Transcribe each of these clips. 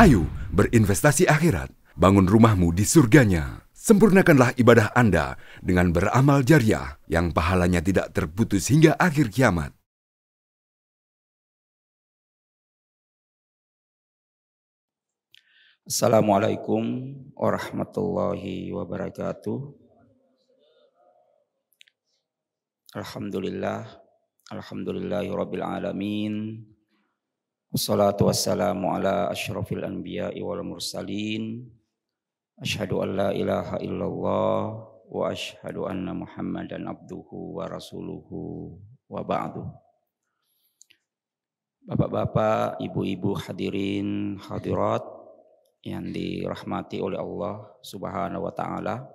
Ayo berinvestasi akhirat, bangun rumahmu di surganya. Sempurnakanlah ibadah Anda dengan beramal jariah yang pahalanya tidak terputus hingga akhir kiamat. Assalamualaikum warahmatullahi wabarakatuh. Alhamdulillahirabbil alamin. Wassalatu wassalamu ala asyrafil anbiya'i wal mursalin. Asyhadu an la ilaha illallah wa asyhadu anna Muhammadan abduhu wa rasuluhu wa ba'du. Bapak-bapak, ibu-ibu, hadirin, hadirat yang dirahmati oleh Allah Subhanahu wa taala.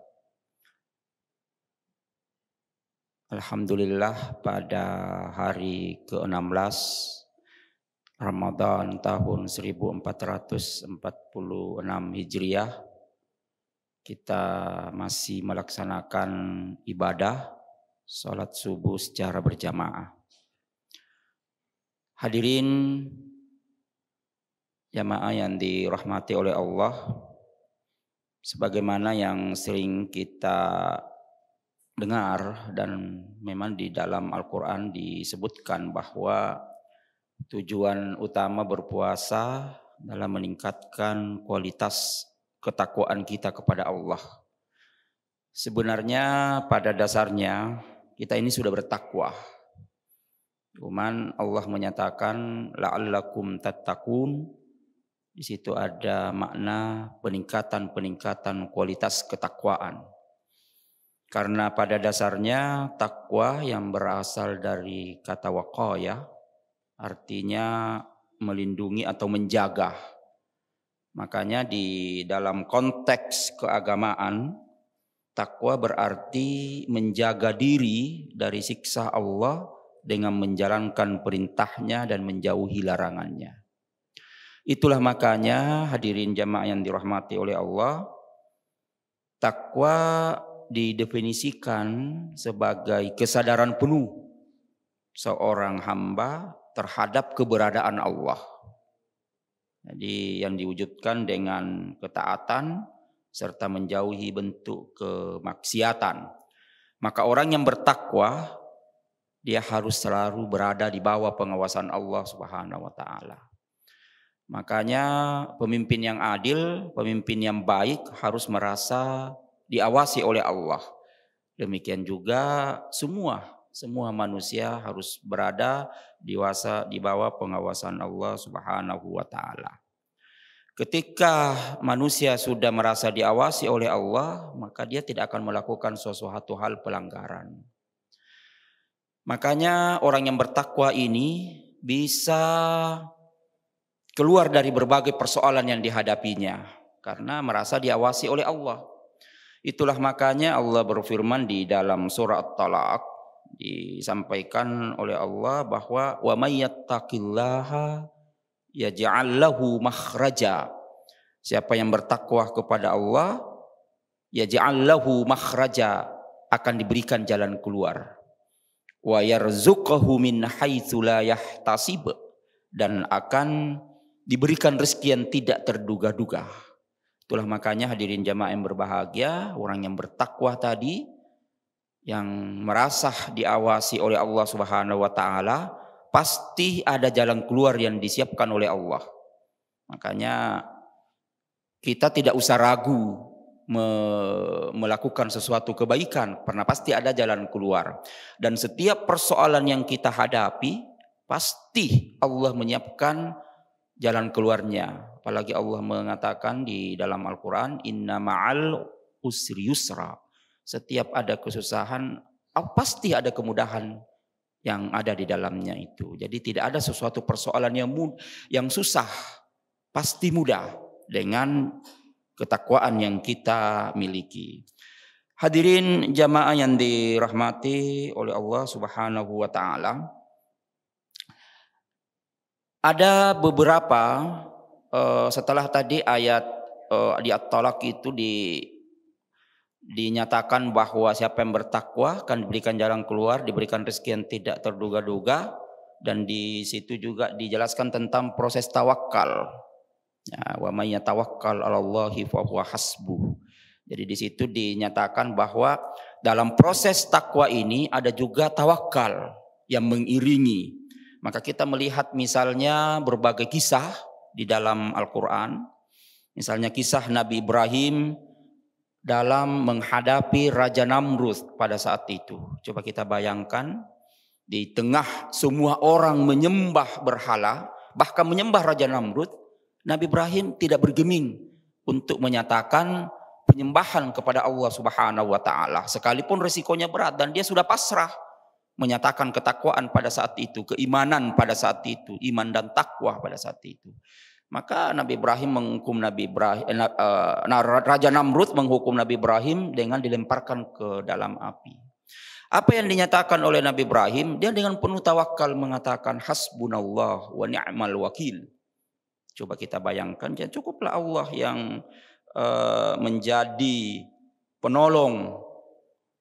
Alhamdulillah pada hari ke-16 Ramadan tahun 1446 Hijriah kita masih melaksanakan ibadah salat subuh secara berjamaah. Hadirin jamaah yang dirahmati oleh Allah, sebagaimana yang sering kita dengar dan memang di dalam Al-Quran disebutkan bahwa tujuan utama berpuasa dalam meningkatkan kualitas ketakwaan kita kepada Allah. Sebenarnya pada dasarnya kita ini sudah bertakwa. Cuman Allah menyatakan la'allakum tattaqun. Di situ ada makna peningkatan kualitas ketakwaan. Karena pada dasarnya takwa yang berasal dari kata waqaya artinya melindungi atau menjaga. Makanya di dalam konteks keagamaan takwa berarti menjaga diri dari siksa Allah dengan menjalankan perintahnya dan menjauhi larangannya. Itulah makanya hadirin jamaah yang dirahmati oleh Allah, takwa didefinisikan sebagai kesadaran penuh seorang hamba terhadap keberadaan Allah. Jadi yang diwujudkan dengan ketaatan serta menjauhi bentuk kemaksiatan. Maka orang yang bertakwa dia harus selalu berada di bawah pengawasan Allah Subhanahu wa taala. Makanya pemimpin yang adil, pemimpin yang baik harus merasa diawasi oleh Allah. Demikian juga semua manusia harus berada di bawah pengawasan Allah Subhanahu wa taala. Ketika manusia sudah merasa diawasi oleh Allah, maka dia tidak akan melakukan sesuatu hal pelanggaran. Makanya orang yang bertakwa ini bisa keluar dari berbagai persoalan yang dihadapinya karena merasa diawasi oleh Allah. Itulah makanya Allah berfirman di dalam surah At-Talaq, disampaikan oleh Allah bahwa wa may yattaqillaha yaj'al lahu makhraja. Siapa yang bertakwa kepada Allah, yaj'al lahu makhraja, akan diberikan jalan keluar. Wa yarzuqhu min haitsu la yahtasib, dan akan diberikan rezeki yang tidak terduga-duga. Itulah makanya hadirin jamaah yang berbahagia, orang yang bertakwa tadi yang merasa diawasi oleh Allah Subhanahu wa taala, pasti ada jalan keluar yang disiapkan oleh Allah. Makanya kita tidak usah ragu melakukan sesuatu kebaikan, karena pasti ada jalan keluar. Dan setiap persoalan yang kita hadapi, pasti Allah menyiapkan jalan keluarnya. Apalagi Allah mengatakan di dalam Al-Quran, inna ma'al usri yusra. Setiap ada kesusahan, pasti ada kemudahan yang ada di dalamnya itu. Jadi tidak ada sesuatu persoalan yang susah, pasti mudah dengan ketakwaan yang kita miliki. Hadirin jamaah yang dirahmati oleh Allah Subhanahu wa taala, ada beberapa setelah tadi ayat di At-Talaq itu dinyatakan bahwa siapa yang bertakwa akan diberikan jalan keluar, diberikan rezeki yang tidak terduga-duga, dan di situ juga dijelaskan tentang proses tawakal. Ya, wa may yatawakkal 'alallahi fa huwa hasbuh. Jadi di situ dinyatakan bahwa dalam proses takwa ini ada juga tawakal yang mengiringi. Maka kita melihat misalnya berbagai kisah di dalam Al-Quran. Misalnya kisah Nabi Ibrahim dalam menghadapi Raja Namrud pada saat itu. Coba kita bayangkan, di tengah semua orang menyembah berhala, bahkan menyembah Raja Namrud, Nabi Ibrahim tidak bergeming untuk menyatakan penyembahan kepada Allah Subhanahu wa taala, sekalipun risikonya berat, dan dia sudah pasrah menyatakan ketakwaan pada saat itu, keimanan pada saat itu, iman dan takwa pada saat itu. Maka Nabi Ibrahim menghukum Raja Namrud menghukum Nabi Ibrahim dengan dilemparkan ke dalam api. Apa yang dinyatakan oleh Nabi Ibrahim? Dia dengan penuh tawakal mengatakan hasbunallah wa ni'mal wakil. Coba kita bayangkan, ya cukuplah Allah yang menjadi penolong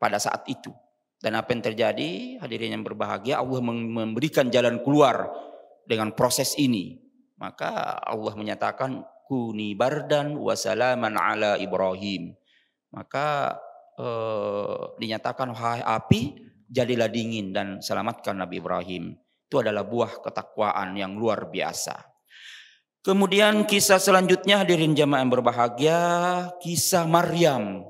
pada saat itu. Dan apa yang terjadi, hadirin yang berbahagia, Allah memberikan jalan keluar dengan proses ini. Maka Allah menyatakan kuni bardan wa salaman ala Ibrahim. Maka dinyatakan wahai api jadilah dingin dan selamatkan Nabi Ibrahim. Itu adalah buah ketakwaan yang luar biasa. Kemudian kisah selanjutnya, hadirin jamaah yang berbahagia, kisah Maryam,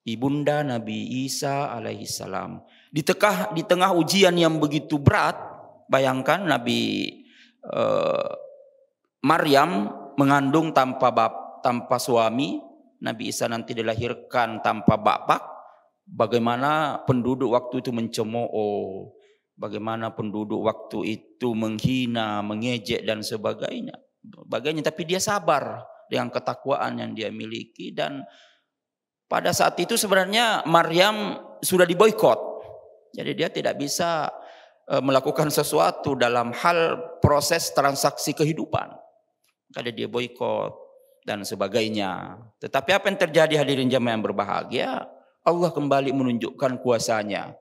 ibunda Nabi Isa alaihi salam. Di tengah ujian yang begitu berat, bayangkan Nabi Maryam mengandung tanpa suami, Nabi Isa nanti dilahirkan tanpa bapak. Bagaimana penduduk waktu itu mencemooh, bagaimana penduduk waktu itu menghina, mengejek dan sebagainya. Tapi dia sabar dengan ketakwaan yang dia miliki, dan pada saat itu sebenarnya Maryam sudah diboikot. Jadi dia tidak bisa melakukan sesuatu dalam hal proses transaksi kehidupan. Karena dia boikot dan sebagainya. Tetapi apa yang terjadi, hadirin jamaah yang berbahagia? Allah kembali menunjukkan kuasanya.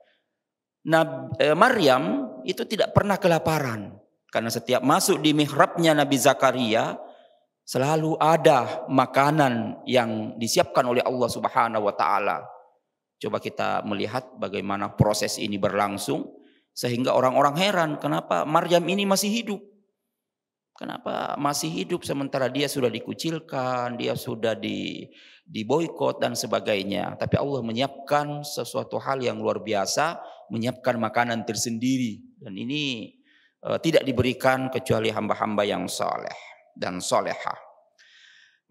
Maryam itu tidak pernah kelaparan, karena setiap masuk di mihrabnya Nabi Zakaria selalu ada makanan yang disiapkan oleh Allah Subhanahu wa taala. Coba kita melihat bagaimana proses ini berlangsung, sehingga orang-orang heran kenapa Maryam ini masih hidup. Kenapa masih hidup sementara dia sudah dikucilkan, dia sudah diboikot dan sebagainya. Tapi Allah menyiapkan sesuatu hal yang luar biasa, menyiapkan makanan tersendiri. Dan ini tidak diberikan kecuali hamba-hamba yang saleh dan solehah.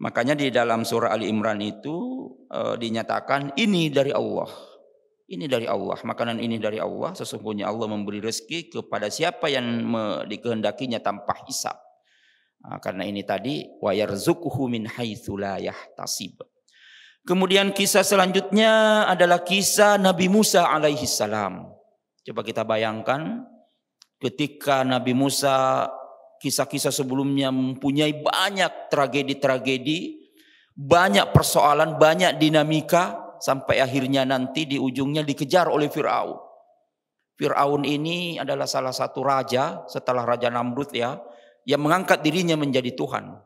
Makanya di dalam surah Ali Imran itu dinyatakan ini dari Allah. Ini dari Allah, makanan ini dari Allah. Sesungguhnya Allah memberi rezeki kepada siapa yang dikehendakinya tanpa hisab. Karena ini tadi wa yarzuquhu min haitsu la yahtasib. Kemudian kisah selanjutnya adalah kisah Nabi Musa alaihi salam. Coba kita bayangkan ketika Nabi Musa, kisah-kisah sebelumnya mempunyai banyak tragedi-tragedi, banyak persoalan, banyak dinamika, sampai akhirnya nanti di ujungnya dikejar oleh Fir'aun. Fir'aun ini adalah salah satu raja setelah Raja Namrud yang mengangkat dirinya menjadi Tuhan.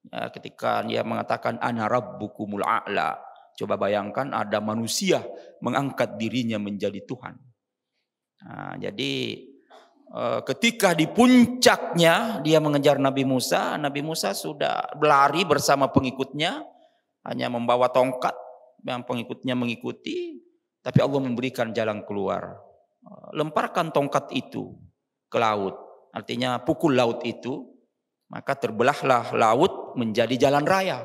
Ya, ketika dia mengatakan ana rabbukumul a'la. Coba bayangkan ada manusia mengangkat dirinya menjadi Tuhan. Nah, jadi ketika di puncaknya dia mengejar Nabi Musa sudah berlari bersama pengikutnya, hanya membawa tongkat yang pengikutnya mengikuti, tapi Allah memberikan jalan keluar. Lemparkan tongkat itu ke laut. Artinya pukul laut itu, maka terbelahlah laut menjadi jalan raya.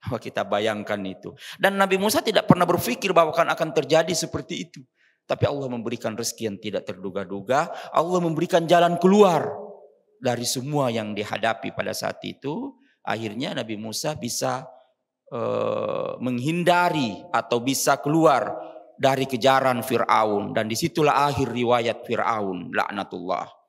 Kita bayangkan itu. Dan Nabi Musa tidak pernah berpikir bahwa akan terjadi seperti itu. Tapi Allah memberikan rezeki yang tidak terduga-duga. Allah memberikan jalan keluar dari semua yang dihadapi pada saat itu. Akhirnya Nabi Musa bisa menghindari atau bisa keluar dari kejaran Fir'aun. Dan disitulah akhir riwayat Fir'aun, laknatullah.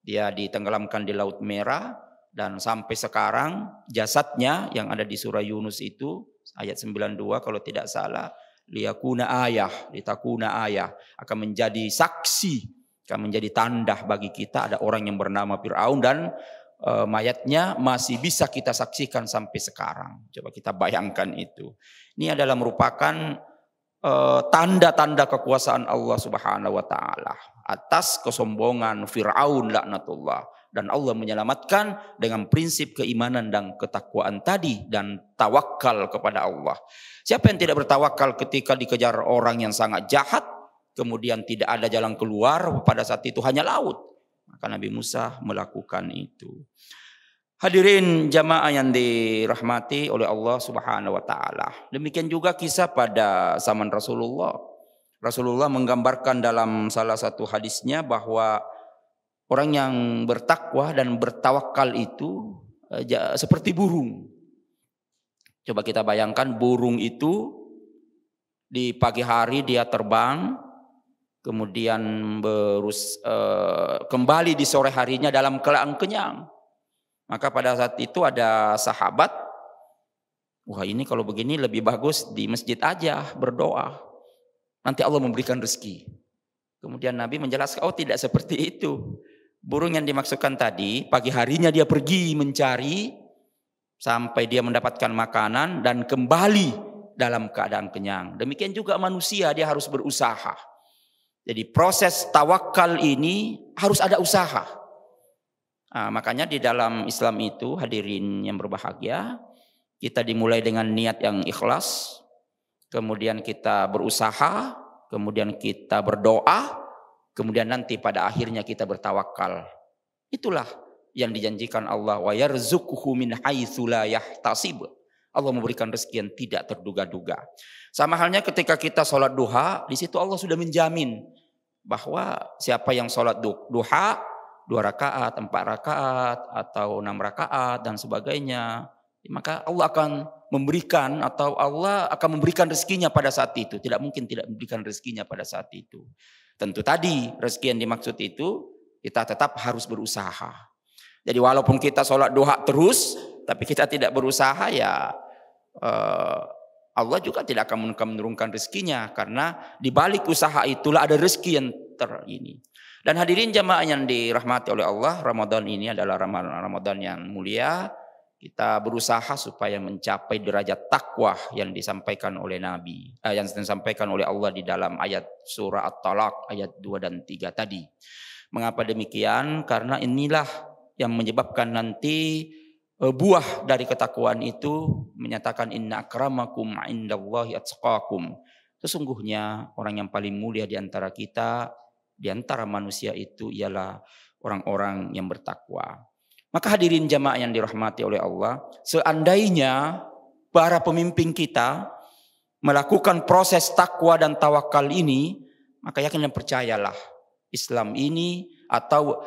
Dia ditenggelamkan di Laut Merah, dan sampai sekarang jasadnya yang ada di surah Yunus itu ayat 92 kalau tidak salah, litakuna ayah, akan menjadi saksi, akan menjadi tanda bagi kita ada orang yang bernama Fir'aun dan mayatnya masih bisa kita saksikan sampai sekarang. Coba kita bayangkan itu. Ini adalah merupakan tanda-tanda kekuasaan Allah Subhanahu wa taala atas kesombongan Firaun laknatullah, dan Allah menyelamatkan dengan prinsip keimanan dan ketakwaan tadi dan tawakal kepada Allah. Siapa yang tidak bertawakal ketika dikejar orang yang sangat jahat, kemudian tidak ada jalan keluar, pada saat itu hanya laut. Maka Nabi Musa melakukan itu. Hadirin jamaah yang dirahmati oleh Allah Subhanahu wa taala. Demikian juga kisah pada zaman Rasulullah. Rasulullah menggambarkan dalam salah satu hadisnya bahwa orang yang bertakwa dan bertawakal itu seperti burung. Coba kita bayangkan burung itu di pagi hari dia terbang, kemudian kembali di sore harinya dalam keadaan kenyang. Maka pada saat itu ada sahabat, wah ini kalau begini lebih bagus di masjid aja berdoa, nanti Allah memberikan rezeki. Kemudian Nabi menjelaskan, oh tidak seperti itu. Burung yang dimaksudkan tadi, pagi harinya dia pergi mencari sampai dia mendapatkan makanan dan kembali dalam keadaan kenyang. Demikian juga manusia, dia harus berusaha. Jadi proses tawakal ini harus ada usaha. Nah, makanya di dalam Islam itu, hadirin yang berbahagia, kita dimulai dengan niat yang ikhlas, kemudian kita berusaha, kemudian kita berdoa, kemudian nanti pada akhirnya kita bertawakal. Itulah yang dijanjikan Allah, wa yarzuquhu min haitsu la yahtasib. Allah memberikan rezeki yang tidak terduga-duga. Sama halnya ketika kita sholat duha, di situ Allah sudah menjamin bahwa siapa yang sholat duha 2 rakaat, 4 rakaat, atau 6 rakaat dan sebagainya, maka Allah akan memberikan, atau Allah akan memberikan rezekinya pada saat itu. Tidak mungkin tidak memberikan rezekinya pada saat itu. Tentu tadi rezeki yang dimaksud itu kita tetap harus berusaha. Jadi walaupun kita sholat duha terus, tapi kita tidak berusaha, ya Allah juga tidak akan menurunkan rezekinya, karena di balik usaha itulah ada rezeki yang ini. Dan hadirin jamaah yang dirahmati oleh Allah, Ramadan ini adalah Ramadan yang mulia. Kita berusaha supaya mencapai derajat takwa yang disampaikan oleh Nabi, yang disampaikan oleh Allah di dalam ayat surah At-Talaq ayat 2 dan 3 tadi. Mengapa demikian? Karena inilah yang menyebabkan nanti buah dari ketakwaan itu menyatakan inna akramakum indallahi atqakum. Sesungguhnya orang yang paling mulia di antara kita, di antara manusia itu ialah orang-orang yang bertakwa. Maka hadirin jamaah yang dirahmati oleh Allah, seandainya para pemimpin kita melakukan proses takwa dan tawakal ini, maka yakin dan percayalah Islam ini atau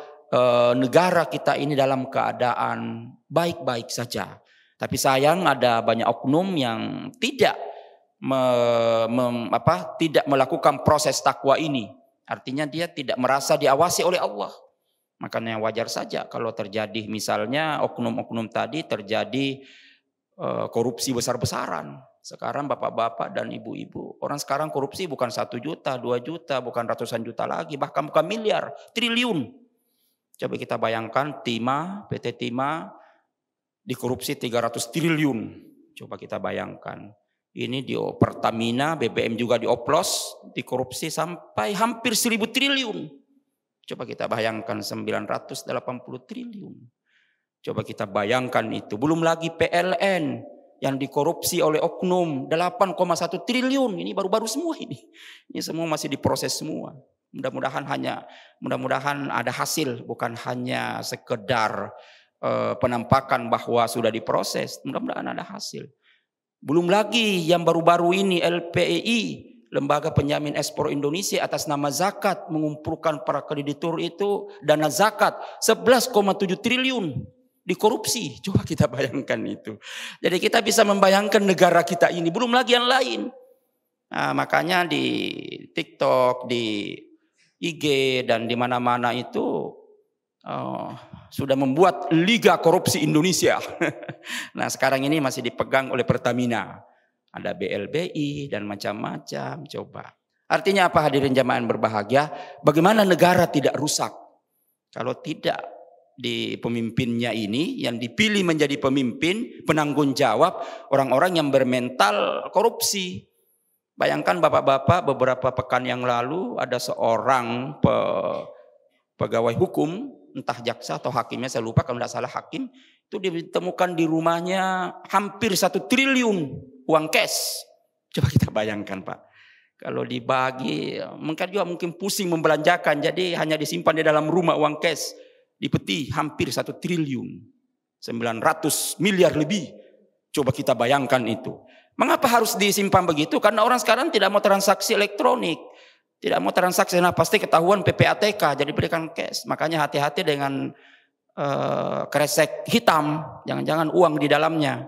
negara kita ini dalam keadaan baik-baik saja. Tapi sayang ada banyak oknum yang tidak tidak melakukan proses takwa ini. Artinya dia tidak merasa diawasi oleh Allah. Makanya wajar saja kalau terjadi misalnya oknum-oknum tadi terjadi korupsi besar-besaran. Sekarang bapak-bapak dan ibu-ibu, orang sekarang korupsi bukan 1 juta, 2 juta, bukan ratusan juta lagi, bahkan bukan miliar, triliun. Coba kita bayangkan PT Timah dikorupsi 300 triliun. Coba kita bayangkan. Ini di Pertamina, BBM juga dioplos, dikorupsi sampai hampir 1000 triliun. Coba kita bayangkan 980 triliun. Coba kita bayangkan itu. Belum lagi PLN yang dikorupsi oleh oknum 8,1 triliun. Ini baru-baru semua ini. Ini semua masih diproses semua. Mudah-mudahan ada hasil, bukan hanya sekedar penampakan bahwa sudah diproses. Mudah-mudahan ada hasil. Belum lagi yang baru-baru ini LPEI, Lembaga Penjamin Ekspor Indonesia, atas nama zakat mengumpulkan para kreditur itu dana zakat 11,7 triliun dikorupsi. Coba kita bayangkan itu. Jadi kita bisa membayangkan negara kita ini, belum lagi yang lain. Nah, makanya di TikTok, di IG dan di mana-mana itu sudah membuat Liga Korupsi Indonesia. Nah sekarang ini masih dipegang oleh Pertamina. Ada BLBI dan macam-macam. Coba. Artinya apa hadirin jamaah yang berbahagia? Bagaimana negara tidak rusak? Kalau tidak di pemimpinnya ini, yang dipilih menjadi pemimpin, penanggung jawab, orang-orang yang bermental korupsi. Bayangkan bapak-bapak, beberapa pekan yang lalu ada seorang pegawai hukum, entah jaksa atau hakimnya, saya lupa, kalau tidak salah hakim, itu ditemukan di rumahnya hampir 1 triliun uang cash. Coba kita bayangkan Pak, kalau dibagi mungkin pusing membelanjakan, jadi hanya disimpan di dalam rumah uang cash, di peti hampir 1 triliun, 900 miliar lebih. Coba kita bayangkan itu. Mengapa harus disimpan begitu? Karena orang sekarang tidak mau transaksi elektronik, tidak mau transaksi, nah pasti ketahuan PPATK, jadi berikan cash. Makanya hati-hati dengan kresek hitam, jangan-jangan uang di dalamnya.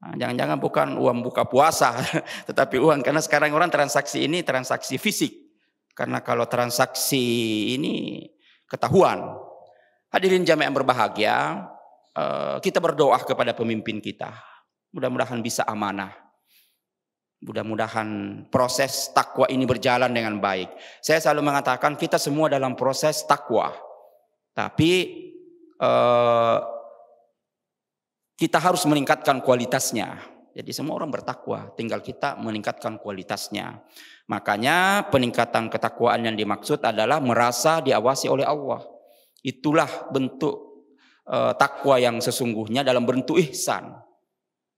Nah, jangan-jangan bukan uang buka puasa, tetapi uang, karena sekarang orang transaksi ini transaksi fisik. Karena kalau transaksi ini ketahuan. Hadirin jamaah yang berbahagia, kita berdoa kepada pemimpin kita. Mudah-mudahan bisa amanah. Mudah-mudahan proses takwa ini berjalan dengan baik. Saya selalu mengatakan kita semua dalam proses takwa. Tapi kita harus meningkatkan kualitasnya. Jadi semua orang bertakwa, tinggal kita meningkatkan kualitasnya. Makanya peningkatan ketakwaan yang dimaksud adalah merasa diawasi oleh Allah. Itulah bentuk takwa yang sesungguhnya dalam bentuk ihsan.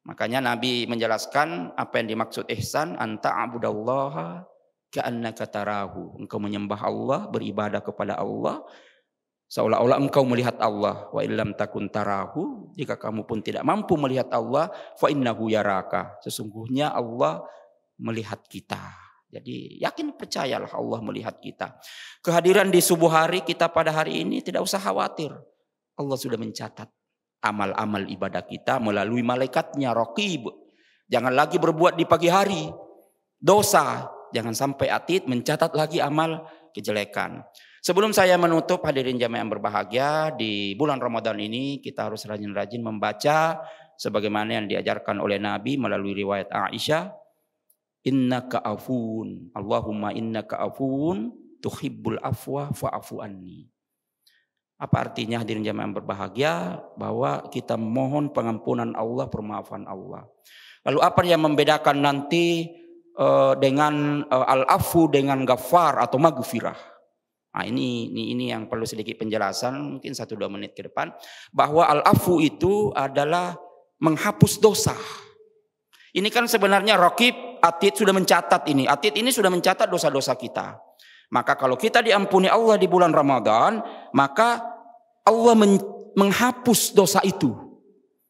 Makanya Nabi menjelaskan apa yang dimaksud ihsan, anta abudallaha ka'annaka tarahu. Engkau menyembah Allah, beribadah kepada Allah seolah-olah engkau melihat Allah. Wa illam takun tarahu, jika kamu pun tidak mampu melihat Allah, fa innahu yaraka. Sesungguhnya Allah melihat kita. Jadi yakin, percayalah Allah melihat kita. Kehadiran di subuh hari kita pada hari ini tidak usah khawatir. Allah sudah mencatat amal-amal ibadah kita melalui malaikatnya Raqib. Jangan lagi berbuat di pagi hari dosa. Jangan sampai atid mencatat lagi amal kejelekan. Sebelum saya menutup, hadirin jamaah yang berbahagia, di bulan Ramadan ini kita harus rajin-rajin membaca sebagaimana yang diajarkan oleh Nabi melalui riwayat Aisyah. Innaka afun, Allahumma innaka afun tuhibbul afwa fa'afu anni. Apa artinya hadirin jamaah yang berbahagia? Bahwa kita mohon pengampunan Allah, permaafan Allah. Lalu apa yang membedakan nanti dengan al-afu dengan ghafar atau maghfirah? Nah, ini yang perlu sedikit penjelasan, mungkin 1-2 menit ke depan. Bahwa al-afu itu adalah menghapus dosa. Ini kan sebenarnya Raqib, atid sudah mencatat ini. Atid ini sudah mencatat dosa-dosa kita. Maka kalau kita diampuni Allah di bulan Ramadan, maka Allah menghapus dosa itu.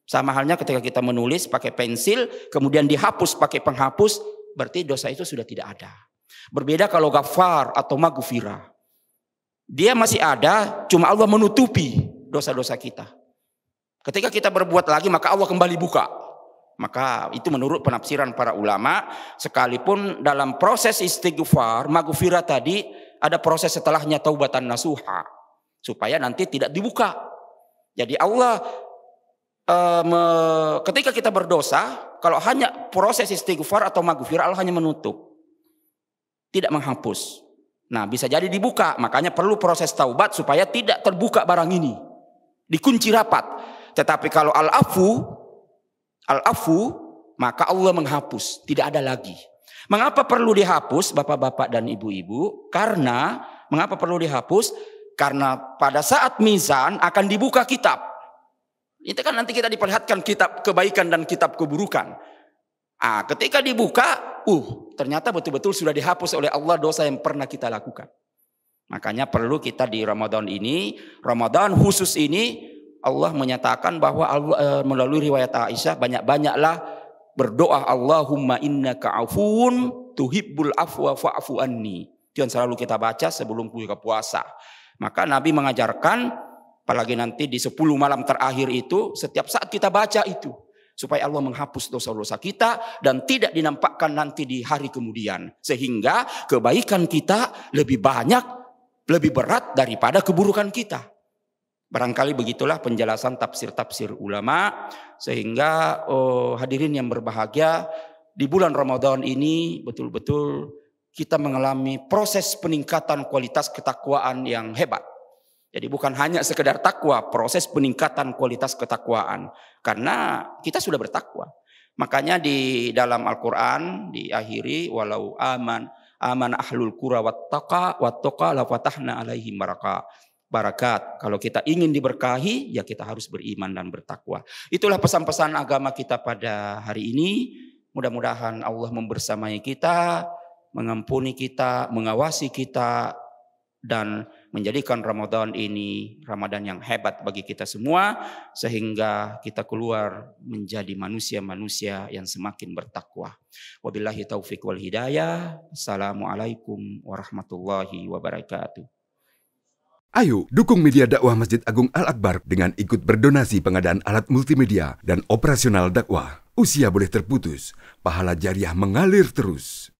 Sama halnya ketika kita menulis pakai pensil, kemudian dihapus pakai penghapus, berarti dosa itu sudah tidak ada. Berbeda kalau ghafar atau maghfirah. Dia masih ada, cuma Allah menutupi dosa-dosa kita. Ketika kita berbuat lagi, maka Allah kembali buka. Maka itu menurut penafsiran para ulama, sekalipun dalam proses istighfar, maghfirah tadi, ada proses setelahnya taubatan nasuha. Supaya nanti tidak dibuka. Jadi Allah ketika kita berdosa, kalau hanya proses istighfar atau maghfirah, Allah hanya menutup. Tidak menghapus. Nah, bisa jadi dibuka, makanya perlu proses taubat supaya tidak terbuka barang ini. Dikunci rapat. Tetapi kalau al-afu, maka Allah menghapus, tidak ada lagi. Mengapa perlu dihapus Bapak-bapak dan Ibu-ibu? Karena, mengapa perlu dihapus? Karena pada saat mizan akan dibuka kitab. Itu kan nanti kita diperlihatkan kitab kebaikan dan kitab keburukan. Ketika dibuka, ternyata betul-betul sudah dihapus oleh Allah dosa yang pernah kita lakukan. Makanya perlu kita di Ramadan ini, Ramadan khusus ini, Allah menyatakan bahwa melalui riwayat Aisyah, banyak-banyaklah berdoa, Allahumma innaka afun tuhibbul afwa fa'fu anni. Itu yang selalu kita baca sebelum buka puasa. Maka Nabi mengajarkan, apalagi nanti di 10 malam terakhir itu, setiap saat kita baca itu. Supaya Allah menghapus dosa-dosa kita dan tidak dinampakkan nanti di hari kemudian. Sehingga kebaikan kita lebih banyak, lebih berat daripada keburukan kita. Barangkali begitulah penjelasan tafsir-tafsir ulama. Sehingga hadirin yang berbahagia, di bulan Ramadan ini betul-betul kita mengalami proses peningkatan kualitas ketakwaan yang hebat. Jadi bukan hanya sekedar takwa, proses peningkatan kualitas ketakwaan. Karena kita sudah bertakwa. Makanya di dalam Al-Quran diakhiri walau aman ahlul qura wattaqa la fatahna alaihim barakat. Kalau kita ingin diberkahi, ya kita harus beriman dan bertakwa. Itulah pesan-pesan agama kita pada hari ini. Mudah-mudahan Allah membersamai kita, mengampuni kita, mengawasi kita, dan menjadikan Ramadan ini Ramadan yang hebat bagi kita semua, sehingga kita keluar menjadi manusia-manusia yang semakin bertakwa. Wabillahi taufiq wal hidayah. Assalamualaikum warahmatullahi wabarakatuh. Ayo dukung media dakwah Masjid Agung Al-Akbar dengan ikut berdonasi pengadaan alat multimedia dan operasional dakwah. Usia boleh terputus, pahala jariah mengalir terus.